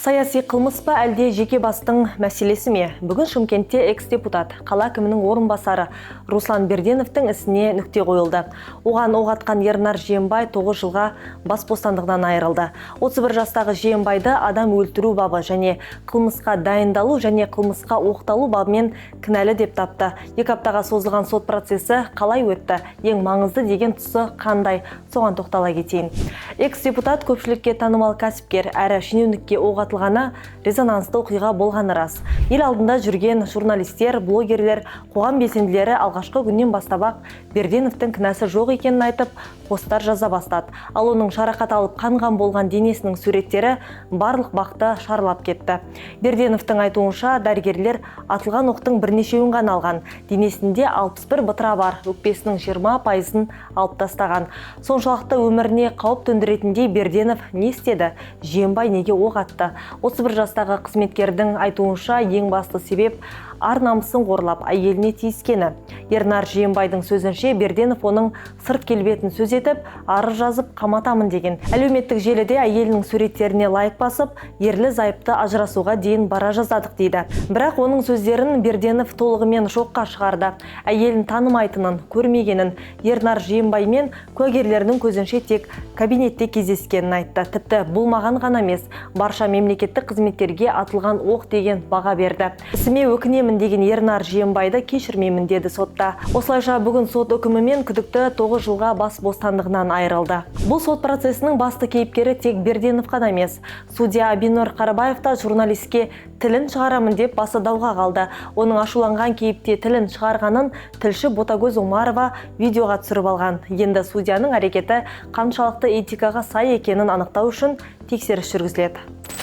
Саяси қылмыс па әлде жеке бастың мәселесі ме? Бүгін Шымкентте экс-депутат, қала әкімінің орынбасары Руслан Берденовтің ісіне нүкте қойылды. Оған оқ атқан Ернар Жиенбай 9 жылға бас бостандығынан айырылды. 31 жастағы Жиенбайды адам өлтіру бабы және қылмысқа дайындалу және қылмысқа оқталу бабымен кінәлі деп тапты. 2 аптаға созылған сот процесі қалай өтті? Ең маңызды деген тұсы қандай? Соған тоқтала кетейін. Экс-депутат көпшілікке танымал кәсіпкер әрі шенеунікке оқ атылғаны резонансты оқиға болғаны рас. Ел алдында жүрген журналистер, блогерлер, қоғам белсенділері алғашқы күннен бастап Берденовтың кінәсі жоқ екенін айтып, посттар жаза бастады. Ал оның жарақат алып қанған болған денесінің суреттері барлық бақты шарлап кетті. Берденовтың айтуынша, дәрігерлер атылған оқтың бірнешеуін ғана алған. Денесінде 61 бытыра бар, өкпесінің 20%-ын алып тастаған. Соншалықты өміріне қауіп төндіретіндей Берденов не істеді? Жиенбай неге оқ атты? 31 жастағы қызметкердің айтуынша, ең басты себеп ар намысын қорлап, әйеліне тиіскені. Ернар Жиенбайдың сөзінше, Берденов оның сырт келбетін сөз етіп, арыз жазып қаматамын деген. Әлеуметтік желіде әйелінің суреттеріне лайк басып, ерлі зайыпты ажырасуға дейін бара жаздадық дейді. Бірақ оның сөздерін Берденов толығымен жоққа шығарды. Әйелін танымайтынын, көрмегенін, Ернар Жиенбаймен куәгерлердің көзінше тек кабинетте кездескенін айтты. Тіпті бұл маған ғана емес, барша мемлекеттік қызметтерге атылған оқ деген баға берді. Ісіме өкінемін деген Ернар Жиенбайды кешірмеймін деді сотта. Осылайша бүгін сот үкімімен күдікті 9 жылға бас бостандығынан айырылды. Бұл сот процесінің басты кейіпкері тек Берденов қана емес. Судья Абинур Қарабаев та журналистке тілін шығарамын деп басы дауға қалды. Оның ашуланған кейіпте тілін шығарғанын тілші Ботагөз Омарова видеоға түсіріп алған. Енді судьяның әрекеті қаншалықты этикаға сай екенін анықтау үшін тексеріс жүргізіледі.